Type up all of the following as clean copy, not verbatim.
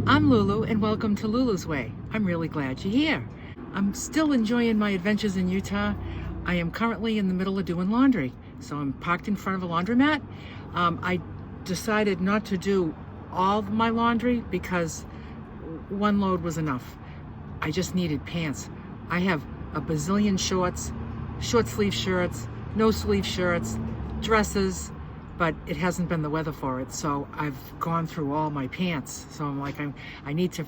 I'm Lulu and welcome to Lulu's Way. I'm really glad you're here. I'm still enjoying my adventures in Utah. I am currently in the middle of doing laundry. So I'm parked in front of a laundromat. I decided not to do all of my laundry because one load was enough. I just needed pants. I have a bazillion shorts, short sleeve shirts, no sleeve shirts, dresses, but it hasn't been the weather for it. So I've gone through all my pants. So I'm like, I need to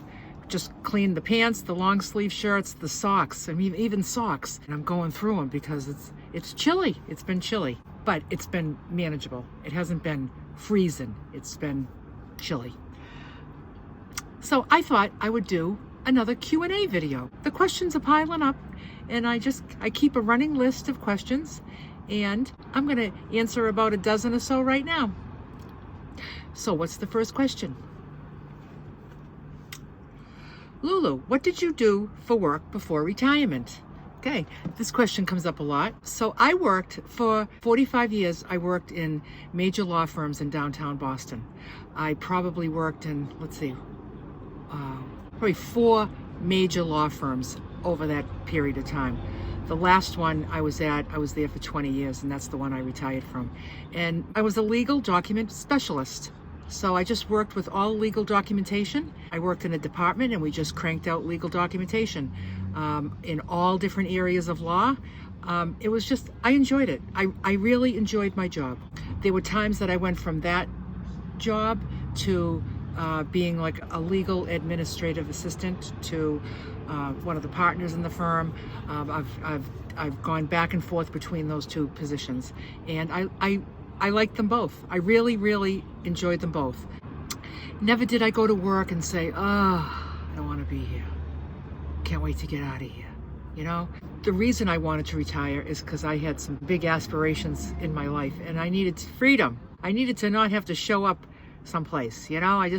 just clean the pants, the long sleeve shirts, the socks, I mean, even socks. And I'm going through them because it's chilly. It's been chilly, but it's been manageable. It hasn't been freezing. It's been chilly. So I thought I would do another Q&A video. The questions are piling up and I keep a running list of questions and I'm gonna answer about a dozen or so right now. So what's the first question? Lulu, what did you do for work before retirement? Okay, this question comes up a lot. So I worked for 45 years. I worked in major law firms in downtown Boston. I probably worked in, probably 4 major law firms over that period of time. The last one I was there for 20 years, and that's the one I retired from. And I was a legal document specialist. So I just worked with all legal documentation. I worked in a department and we just cranked out legal documentation in all different areas of law. It was just, I enjoyed it. I really enjoyed my job. There were times that I went from that job to being like a legal administrative assistant to one of the partners in the firm. I've gone back and forth between those 2 positions, and I liked them both. I really, really enjoyed them both. Never did I go to work and say, I don't want to be here. Can't wait to get out of here. You know, the reason I wanted to retire is because I had some big aspirations in my life and I needed freedom. I needed to not have to show up someplace, you know, I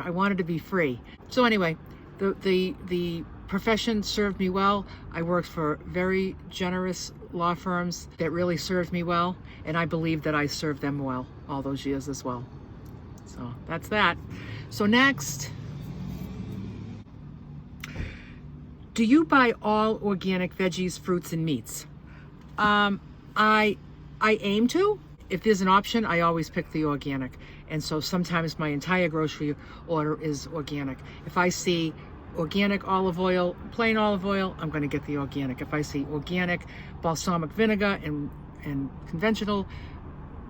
wanted to be free. So anyway, the profession served me well. I worked for very generous law firms that really served me well, and I believe that I served them well all those years as well. So that's that. So next, do you buy all organic veggies, fruits, and meats? I aim to. If there's an option, I always pick the organic. And so sometimes my entire grocery order is organic. If I see organic olive oil, plain olive oil, I'm going to get the organic. If I see organic balsamic vinegar and conventional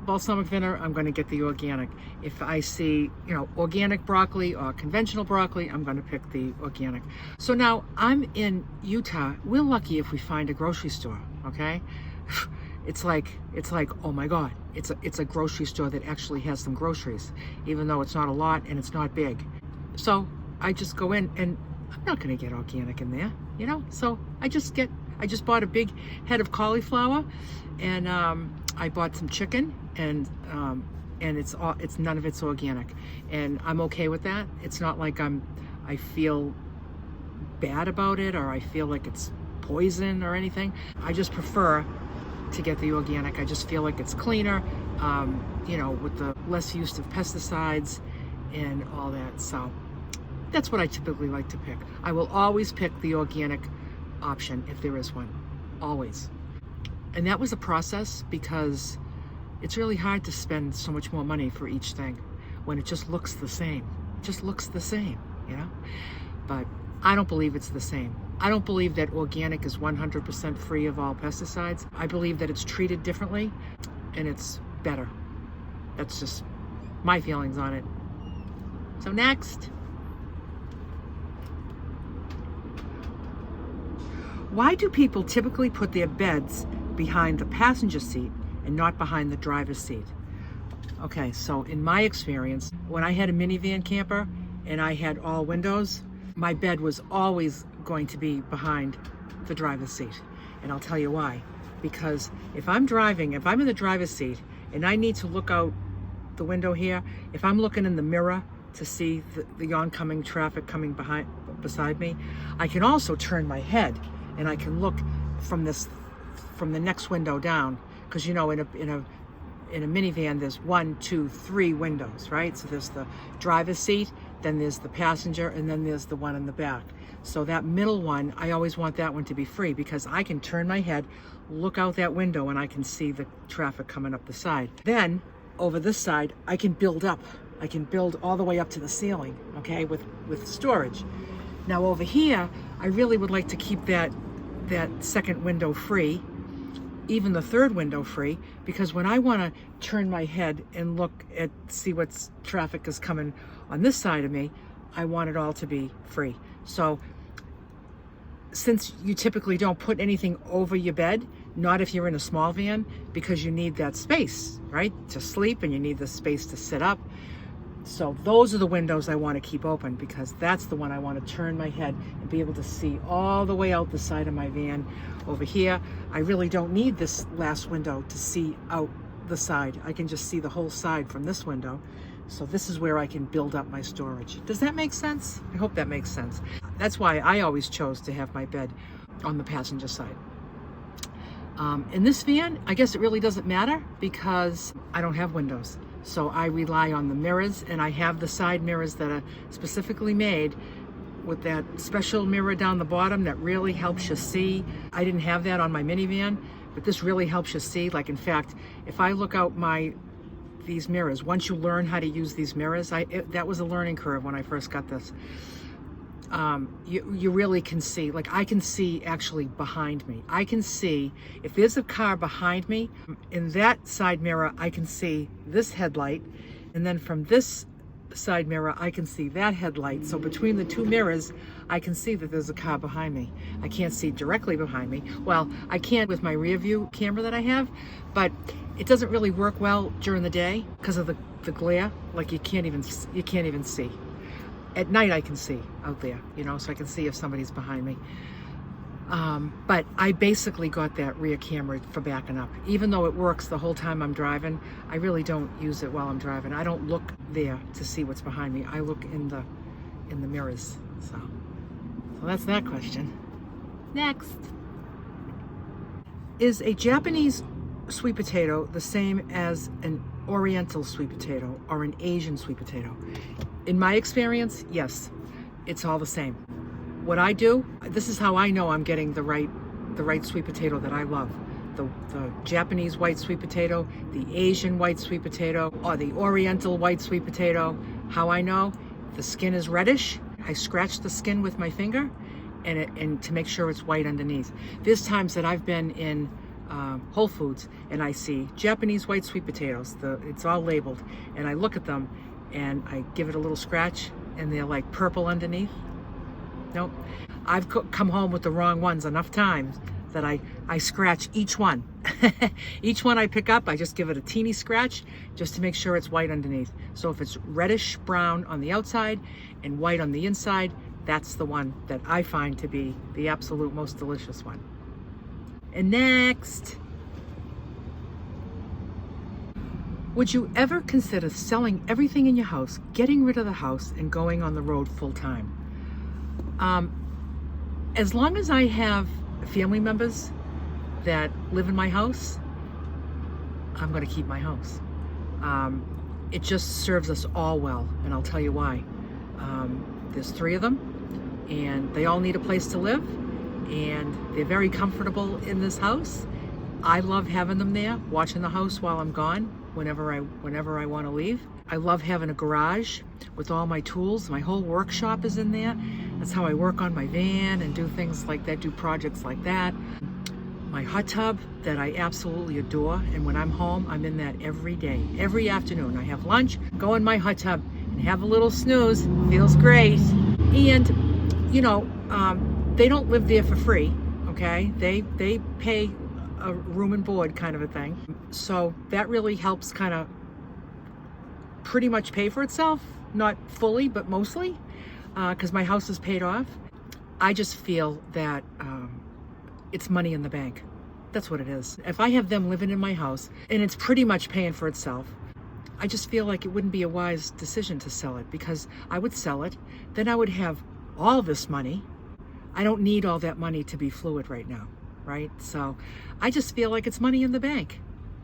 balsamic vinegar, I'm going to get the organic. If I see, organic broccoli or conventional broccoli, I'm going to pick the organic. So now I'm in Utah. We're lucky if we find a grocery store, okay? It's like, oh my God, it's a grocery store that actually has some groceries, even though it's not a lot and it's not big. So I just go in and I'm not going to get organic in there, So I just bought a big head of cauliflower, and I bought some chicken, and it's none of it's organic, and I'm okay with that. It's not like I feel bad about it or I feel like it's poison or anything. I just prefer to get the organic. I just feel like it's cleaner, with the less use of pesticides and all that. So that's what I typically like to pick. I will always pick the organic option if there is one, always. And that was a process because it's really hard to spend so much more money for each thing when it just looks the same. It just looks the same, But I don't believe it's the same. I don't believe that organic is 100% free of all pesticides. I believe that it's treated differently and it's better. That's just my feelings on it. So next. Why do people typically put their beds behind the passenger seat and not behind the driver's seat? Okay, so in my experience, when I had a minivan camper and I had all windows, my bed was always going to be behind the driver's seat. And I'll tell you why. Because if I'm in the driver's seat and I need to look out the window here, if I'm looking in the mirror to see the oncoming traffic coming beside me, I can also turn my head and I can look from the next window down, because in a minivan there's 1, 2, 3 windows, right? So there's the driver's seat, then there's the passenger, and then there's the one in the back. So that middle one, I always want that one to be free because I can turn my head, look out that window, and I can see the traffic coming up the side. Then over this side, I can build up. I can build all the way up to the ceiling, okay, with storage. Now over here, I really would like to keep that second window free, even the third window free, because when I want to turn my head and see what traffic is coming on this side of me, I want it all to be free. So since you typically don't put anything over your bed, not if you're in a small van, because you need that space, right, to sleep, and you need the space to sit up. So those are the windows I want to keep open, because that's the one I want to turn my head and be able to see all the way out the side of my van. Over here, I really don't need this last window to see out the side. I can just see the whole side from this window. So this is where I can build up my storage. Does that make sense? I hope that makes sense. That's why I always chose to have my bed on the passenger side. In this van, I guess it really doesn't matter because I don't have windows. So I rely on the mirrors, and I have the side mirrors that are specifically made with that special mirror down the bottom that really helps you see. I didn't have that on my minivan, but this really helps you see. Like, in fact, if I look out these mirrors, once you learn how to use these mirrors, that was a learning curve when I first got this. You really can see, like I can see actually behind me. I can see if there's a car behind me, in that side mirror I can see this headlight, and then from this side mirror I can see that headlight. So between the two mirrors I can see that there's a car behind me. I can't see directly behind me. Well, I can with my rear view camera that I have, but it doesn't really work well during the day because of the glare. Like you can't even see. At night I can see out there, so I can see if somebody's behind me. But I basically got that rear camera for backing up. Even though it works the whole time I'm driving, I really don't use it while I'm driving. I don't look there to see what's behind me. I look in the mirrors. So that's that question. Next. Is a Japanese sweet potato the same as an Oriental sweet potato or an Asian sweet potato? In my experience, yes, it's all the same. What I do, this is how I know I'm getting the right sweet potato that I love. The Japanese white sweet potato, the Asian white sweet potato, or the Oriental white sweet potato. How I know? The skin is reddish. I scratch the skin with my finger and to make sure it's white underneath. There's times that I've been in Whole Foods and I see Japanese white sweet potatoes. It's all labeled, and I look at them and I give it a little scratch and they're like purple underneath. Nope. I've come home with the wrong ones enough times that I scratch each one. Each one I pick up, I just give it a teeny scratch just to make sure it's white underneath. So if it's reddish brown on the outside and white on the inside, that's the one that I find to be the absolute most delicious one. And next, would you ever consider selling everything in your house, getting rid of the house, and going on the road full time? As long as I have family members that live in my house, I'm going to keep my house. It just serves us all well, and I'll tell you why. There's 3 of them, and they all need a place to live, and they're very comfortable in this house. I love having them there, watching the house while I'm gone, whenever I want to leave. I love having a garage with all my tools. My whole workshop is in there. That's how I work on my van and do things like that, do projects like that. My hot tub that I absolutely adore, and when I'm home, I'm in that every day. Every afternoon, I have lunch, go in my hot tub, and have a little snooze. Feels great. And, they don't live there for free, okay? They pay a room and board kind of a thing. So that really helps kind of pretty much pay for itself. Not fully, but mostly, because my house is paid off. I just feel that it's money in the bank. That's what it is. If I have them living in my house and it's pretty much paying for itself, I just feel like it wouldn't be a wise decision to sell it, because I would sell it, then I would have all this money. I don't need all that money to be fluid right now, right? So I just feel like it's money in the bank.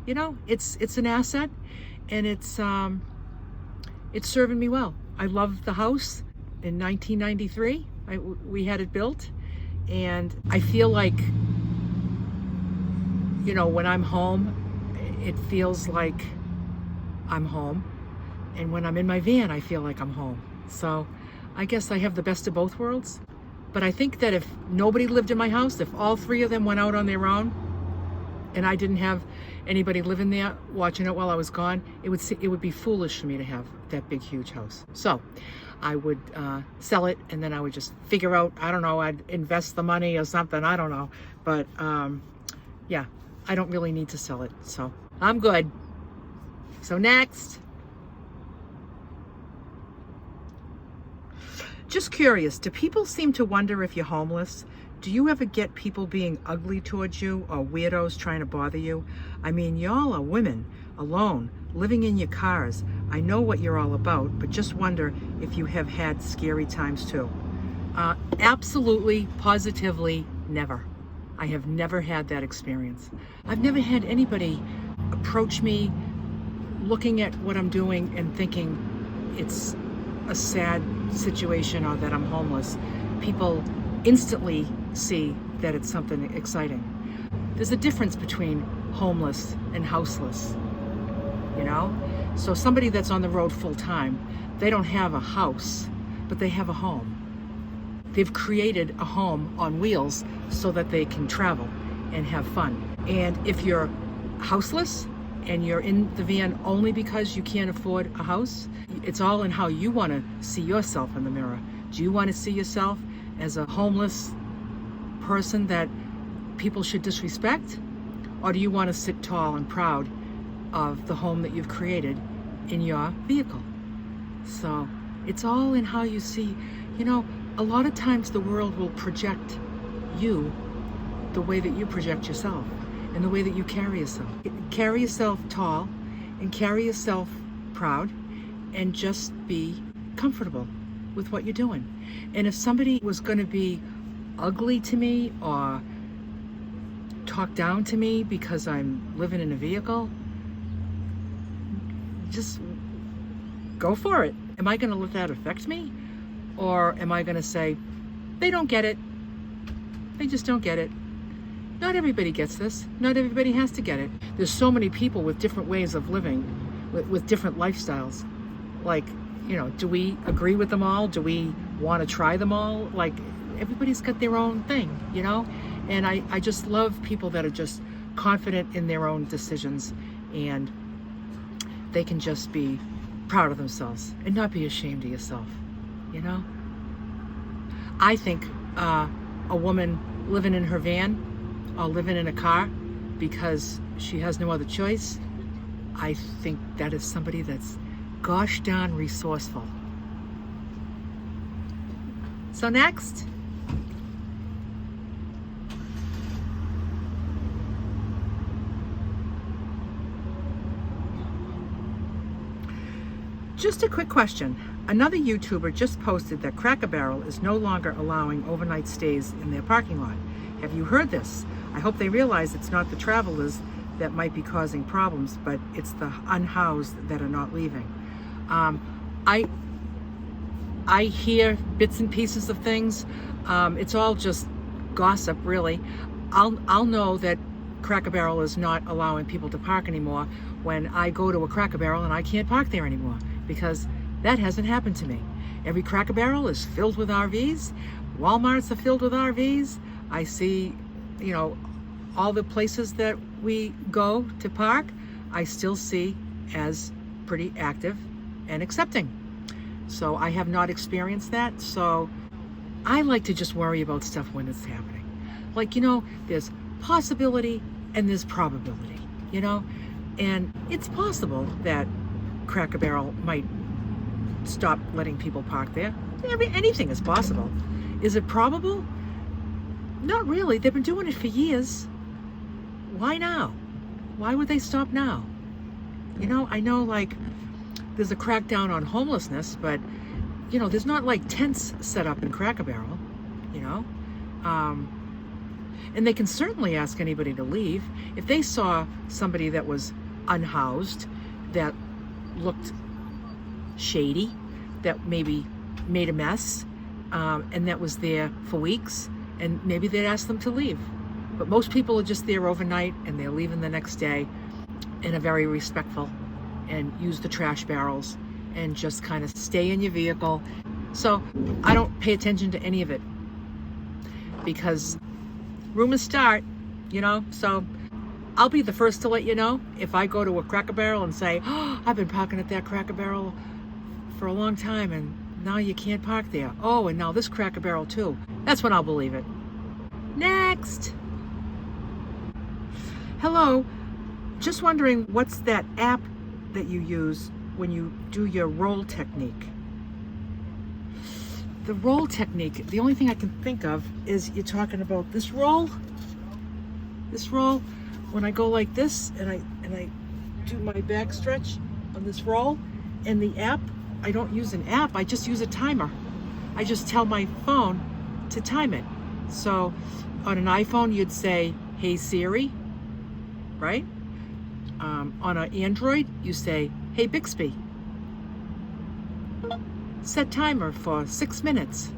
It's an asset, and it's serving me well. I love the house. In 1993, we had it built, and I feel like, you know, when I'm home, it feels like I'm home. And when I'm in my van, I feel like I'm home. So I guess I have the best of both worlds. But I think that if nobody lived in my house, if all three of them went out on their own, and I didn't have anybody living there watching it while I was gone, it would be foolish for me to have that big, huge house. So I would sell it, and then I would just figure out, I don't know, I'd invest the money or something, I don't know. But yeah, I don't really need to sell it, so I'm good. So next. Just curious, do people seem to wonder if you're homeless? Do you ever get people being ugly towards you or weirdos trying to bother you? I mean, y'all are women, alone, living in your cars. I know what you're all about, but just wonder if you have had scary times too. Absolutely, positively, never. I have never had that experience. I've never had anybody approach me looking at what I'm doing and thinking it's a sad situation or that I'm homeless. People instantly see that it's something exciting. There's a difference between homeless and houseless, you know? So somebody that's on the road full time, they don't have a house, but they have a home. They've created a home on wheels so that they can travel and have fun. And if you're houseless and you're in the van only because you can't afford a house, it's all in how you want to see yourself in the mirror. Do you want to see yourself as a homeless person that people should disrespect? Or do you want to sit tall and proud of the home that you've created in your vehicle? So it's all in how you see. You know, a lot of times the world will project you the way that you project yourself and the way that you carry yourself. Carry yourself tall and carry yourself proud and just be comfortable with what you're doing. And if somebody was going to be ugly to me or talk down to me because I'm living in a vehicle, just go for it. Am I going to let that affect me? Or am I going to say, they don't get it. They just don't get it. Not everybody gets this. Not everybody has to get it. There's so many people with different ways of living, with different lifestyles. Like, you know, do we agree with them all? Do we want to try them all? Like, everybody's got their own thing, you know? And I just love people that are just confident in their own decisions, and they can just be proud of themselves and not be ashamed of yourself, you know? I think a woman living in her van or living in a car because she has no other choice, I think that is somebody that's gosh darn resourceful. So next. Just a quick question. Another YouTuber just posted that Cracker Barrel is no longer allowing overnight stays in their parking lot. Have you heard this? I hope they realize it's not the travelers that might be causing problems, but it's the unhoused that are not leaving. I hear bits and pieces of things. It's all just gossip, really. I'll know that Cracker Barrel is not allowing people to park anymore when I go to a Cracker Barrel and I can't park there anymore, because that hasn't happened to me. Every Cracker Barrel is filled with RVs. Walmarts are filled with RVs. I see, you know, all the places that we go to park, I still see as pretty active and accepting. So I have not experienced that. So I like to just worry about stuff when it's happening. Like, you know, there's possibility and there's probability, you know? And it's possible that Cracker Barrel might stop letting people park there. Anything is possible. Is it probable? Not really. They've been doing it for years. Why now? Why would they stop now? You know, I know, like, there's a crackdown on homelessness, but, you know, there's not like tents set up in Cracker Barrel, you know? And they can certainly ask anybody to leave. If they saw somebody that was unhoused, that looked shady, that maybe made a mess and that was there for weeks, and maybe they'd ask them to leave. But most people are just there overnight and they're leaving the next day, and are very respectful and use the trash barrels and just kind of stay in your vehicle. So I don't pay attention to any of it because rumors start, so I'll be the first to let you know if I go to a Cracker Barrel and say, oh, I've been parking at that Cracker Barrel for a long time and now you can't park there. Oh, and now this Cracker Barrel too. That's when I'll believe it. Next. Hello. Just wondering, what's that app that you use when you do your roll technique? The roll technique, the only thing I can think of is you're talking about this roll. This roll, when I go like this and I do my back stretch on this roll, and the app, I don't use an app, I just use a timer. I just tell my phone to time it. So on an iPhone, you'd say, hey Siri, right? On an Android, you say, hey Bixby, set timer for 6 minutes.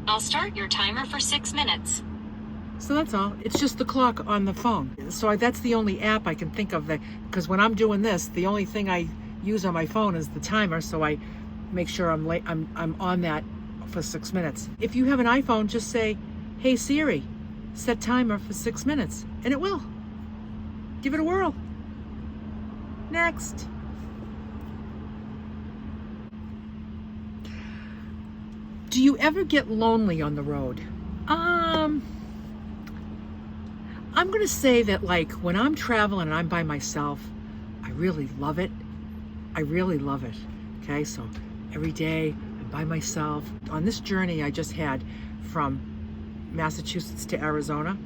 I'll start your timer for 6 minutes. So that's all. It's just the clock on the phone. So that's the only app I can think of that, because when I'm doing this, the only thing I use on my phone is the timer, so I make sure I'm on that for 6 minutes. If you have an iPhone, just say, hey Siri, set timer for 6 minutes, and it will. Give it a whirl. Next. Do you ever get lonely on the road? I'm going to say that, like, when I'm traveling and I'm by myself, I really love it. I really love it. Okay, so every day I'm by myself. On this journey I just had from Massachusetts to Arizona,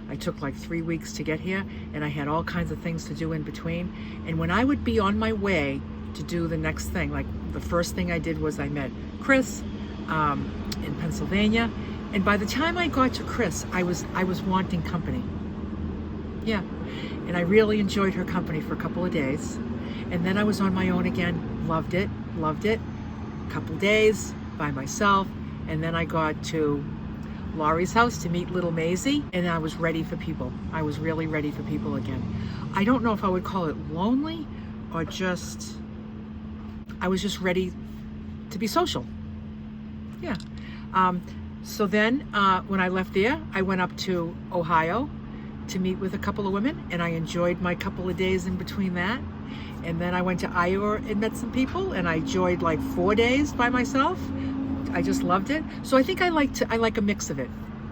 I took like 3 weeks to get here, and I had all kinds of things to do in between. And when I would be on my way to do the next thing, like the first thing I did was I met Chris in Pennsylvania, and by the time I got to Chris, I was wanting company. Yeah, and I really enjoyed her company for a couple of days, and then I was on my own again. Loved it. A couple days by myself, and then I got to Laurie's house to meet little Maisie, and I was ready for people. I was really ready for people again. I don't know if I would call it lonely or just, I was just ready to be social. Yeah. So then when I left there, I went up to Ohio to meet with a couple of women, and I enjoyed my couple of days in between that. And then I went to Iowa and met some people, and I enjoyed like 4 days by myself. I just loved it. So I think I like a mix of it,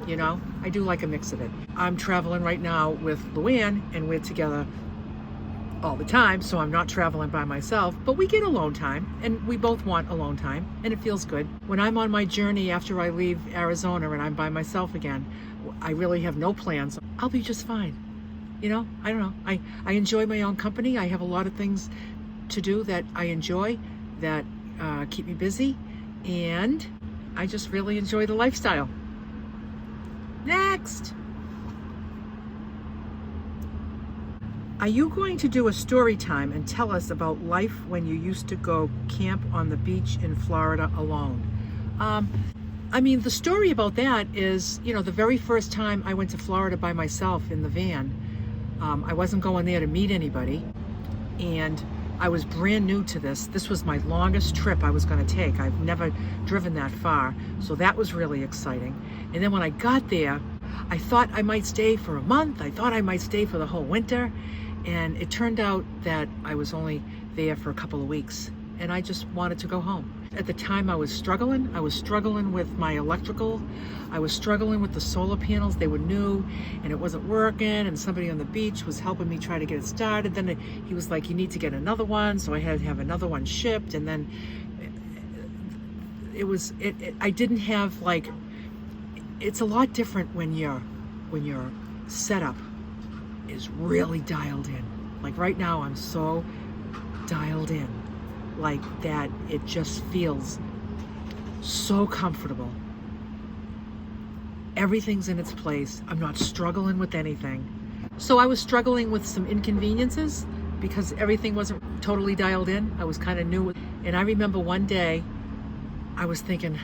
I do like a mix of it. I'm traveling right now with Luann, and we're together all the time, so I'm not traveling by myself, but we get alone time, and we both want alone time, and it feels good. When I'm on my journey after I leave Arizona and I'm by myself again, I really have no plans. I'll be just fine. I don't know. I enjoy my own company. I have a lot of things to do that I enjoy, that keep me busy, and I just really enjoy the lifestyle. Next. Are you going to do a story time and tell us about life when you used to go camp on the beach in Florida alone? The story about that is, the very first time I went to Florida by myself in the van, I wasn't going there to meet anybody, and I was brand new to this. This was my longest trip I was going to take. I've never driven that far, so that was really exciting. And then when I got there, I thought I might stay for a month. I thought I might stay for the whole winter, and it turned out that I was only there for a couple of weeks, and I just wanted to go home. At the time I was struggling. I was struggling with my electrical. I was struggling with the solar panels. They were new and it wasn't working, and somebody on the beach was helping me try to get it started. Then he was like, you need to get another one, so I had to have another one shipped. And then I didn't have, like, it's a lot different when your setup is really dialed in. Like right now I'm so dialed in, like that it just feels so comfortable. Everything's in its place. I'm not struggling with anything. So I was struggling with some inconveniences because everything wasn't totally dialed in. I was kind of new. And I remember one day I was thinking,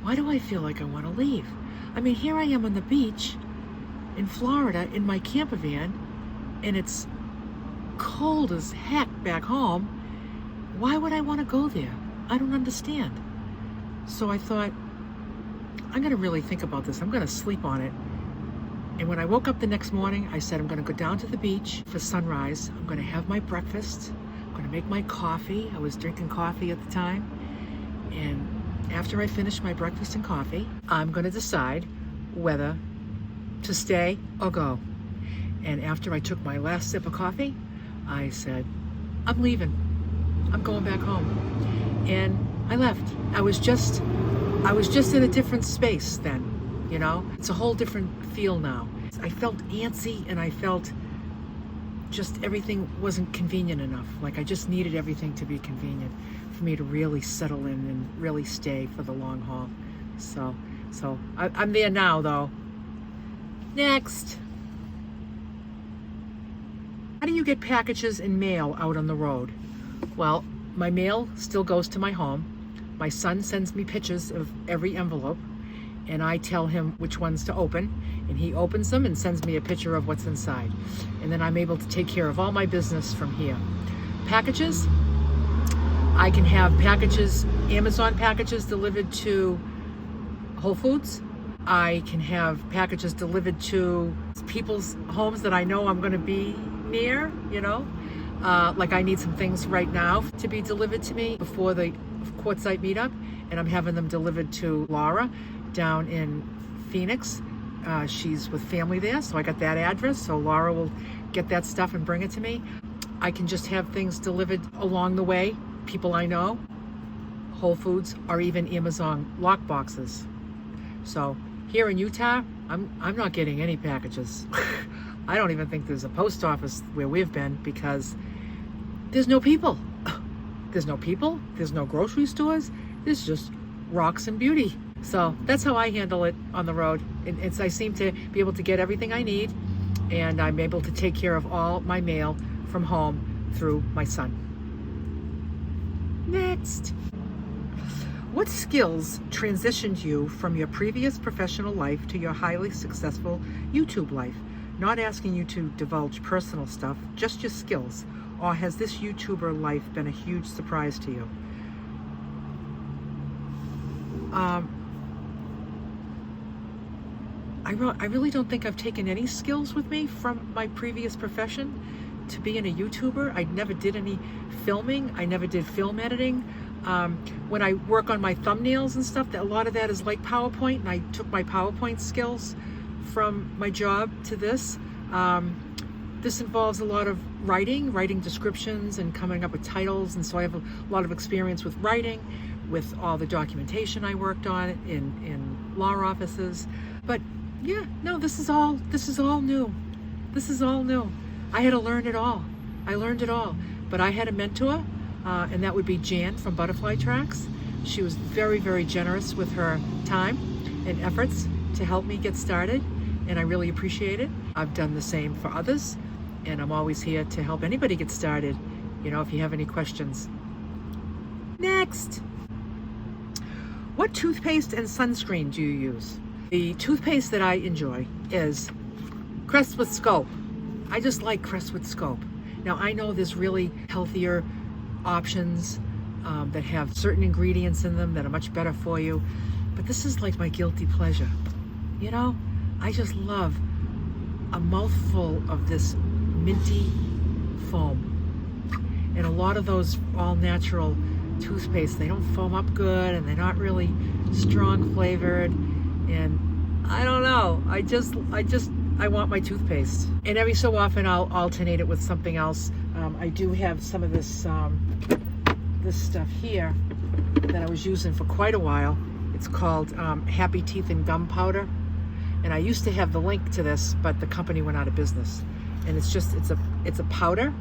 why do I feel like I want to leave? I mean, here I am on the beach in Florida in my camper van, and it's cold as heck back home. Why would I want to go there? I don't understand. So I thought, I'm going to really think about this. I'm going to sleep on it. And when I woke up the next morning, I said, I'm going to go down to the beach for sunrise. I'm going to have my breakfast. I'm going to make my coffee. I was drinking coffee at the time. And after I finish my breakfast and coffee, I'm going to decide whether to stay or go. And after I took my last sip of coffee, I said, I'm leaving. I'm going back home. And I left. I was just in a different space then. You know, it's a whole different feel now. I felt antsy, and I felt just everything wasn't convenient enough. Like I just needed everything to be convenient for me to really settle in and really stay for the long haul. So I'm there now though. Next. How do you get packages and mail out on the road? Well, my mail still goes to my home. My son sends me pictures of every envelope, and I tell him which ones to open, and he opens them and sends me a picture of what's inside. And then I'm able to take care of all my business from here. Packages, I can have packages, Amazon packages delivered to Whole Foods. I can have packages delivered to people's homes that I know I'm going to be near, you know. Like I need some things right now to be delivered to me before the Quartzsite meetup, and I'm having them delivered to Laura down in Phoenix. She's with family there, so I got that address, so Laura will get that stuff and bring it to me. I can just have things delivered along the way, people I know, Whole Foods, or even Amazon lock boxes. So here in Utah, I'm not getting any packages. I don't even think there's a post office where we've been, because there's no people. There's no people, there's no grocery stores, there's just rocks and beauty. So that's how I handle it on the road. I seem to be able to get everything I need, and I'm able to take care of all my mail from home through my son. Next. What skills transitioned you from your previous professional life to your highly successful YouTube life? Not asking you to divulge personal stuff, just your skills. Or has this YouTuber life been a huge surprise to you? I really don't think I've taken any skills with me from my previous profession to being a YouTuber. I never did any filming. I never did film editing. When I work on my thumbnails and stuff, a lot of that is like PowerPoint, and I took my PowerPoint skills from my job to this. This involves a lot of writing descriptions and coming up with titles, and so I have a lot of experience with writing, with all the documentation I worked on in law offices. But yeah, no, this is all new. This is all new. I had to learn it all. I learned it all. But I had a mentor, and that would be Jan from Butterfly Tracks. She was very, very generous with her time and efforts to help me get started, and I really appreciate it. I've done the same for others, and I'm always here to help anybody get started, you know, if you have any questions. Next. What toothpaste and sunscreen do you use? The toothpaste that I enjoy is Crest with Scope. I just like Crest with Scope. Now I know there's really healthier options that have certain ingredients in them that are much better for you, but this is like my guilty pleasure. You know, I just love a mouthful of this minty foam. And a lot of those all natural toothpaste, they don't foam up good, and they're not really strong flavored, and I don't know, I want my toothpaste. And every so often I'll alternate it with something else. I do have some of this this stuff here that I was using for quite a while. It's called Happy Teeth and Gum Powder, and I used to have the link to this, but the company went out of business. And it's a powder.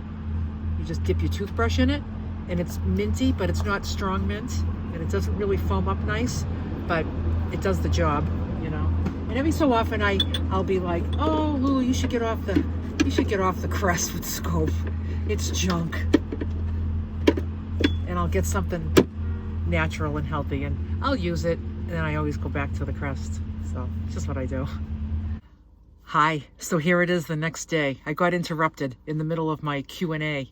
You just dip your toothbrush in it, and it's minty, but it's not strong mint, and it doesn't really foam up nice, but it does the job, you know. And every so often I'll be like, oh, Lulu, you should get off the Crest with Scope. It's junk. and I'll get something natural and healthy, and I'll use it, and then I always go back to the Crest. So it's just what I do. Hi, so here it is the next day. I got interrupted in the middle of my Q&A.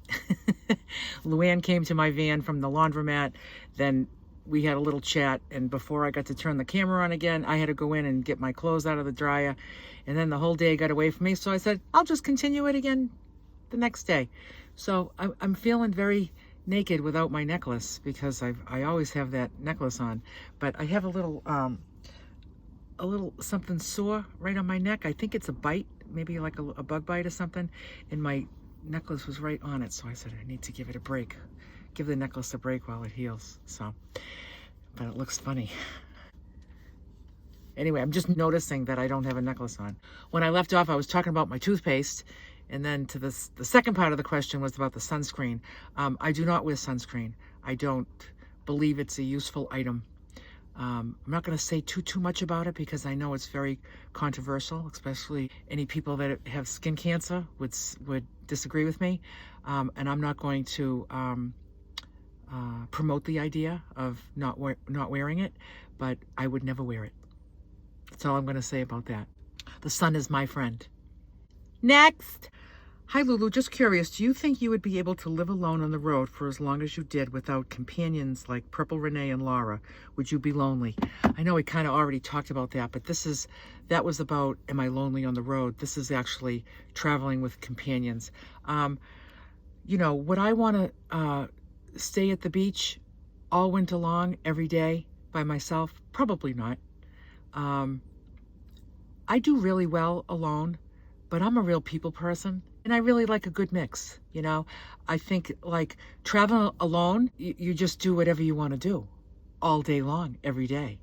Luann came to my van from the laundromat, then we had a little chat, and before I got to turn the camera on again, I had to go in and get my clothes out of the dryer, and then the whole day got away from me, so I said, I'll just continue it again the next day. So I'm feeling very naked without my necklace, because I always have that necklace on, but I have a little something sore right on my neck. I think it's a bite, maybe like a bug bite or something, and my necklace was right on it, so I said I need to give it a break, give the necklace a break while it heals. So, but it looks funny. Anyway, I'm just noticing that I don't have a necklace on. When I left off, I was talking about my toothpaste, and then to the second part of the question was about the sunscreen. I do not wear sunscreen. I don't believe it's a useful item. I'm not going to say too much about it, because I know it's very controversial, especially any people that have skin cancer would disagree with me, and I'm not going to promote the idea of not wearing it, but I would never wear it. That's all I'm going to say about that. The sun is my friend. Next! Hi Lulu, just curious, do you think you would be able to live alone on the road for as long as you did without companions like Purple Renee and Laura? Would you be lonely? I know we kind of already talked about that, but that was about, am I lonely on the road? This is actually traveling with companions. You know, would I want to stay at the beach all winter long, every day by myself? Probably not. I do really well alone, but I'm a real people person. And I really like a good mix, you know. I think like traveling alone, you just do whatever you want to do all day long, every day.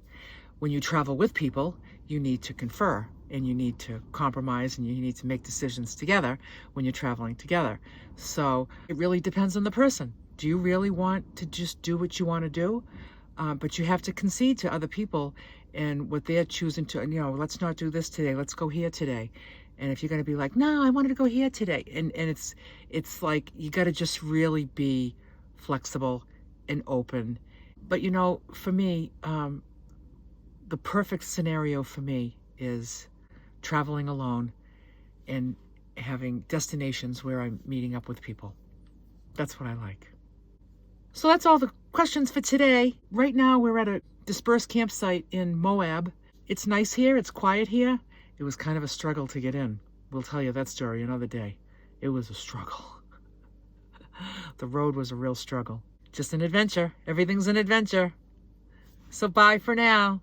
When you travel with people, you need to confer, and you need to compromise, and you need to make decisions together when you're traveling together. So it really depends on the person. Do you really want to just do what you want to do? But you have to concede to other people and what they're choosing to, you know, let's not do this today, let's go here today. And if you're going to be like, no, I wanted to go here today. And it's like, you got to just really be flexible and open. But, you know, for me, the perfect scenario for me is traveling alone and having destinations where I'm meeting up with people. That's what I like. So that's all the questions for today. Right now, we're at a dispersed campsite in Moab. It's nice here. It's quiet here. It was kind of a struggle to get in. We'll tell you that story another day. It was a struggle. The road was a real struggle. Just an adventure. Everything's an adventure. So bye for now.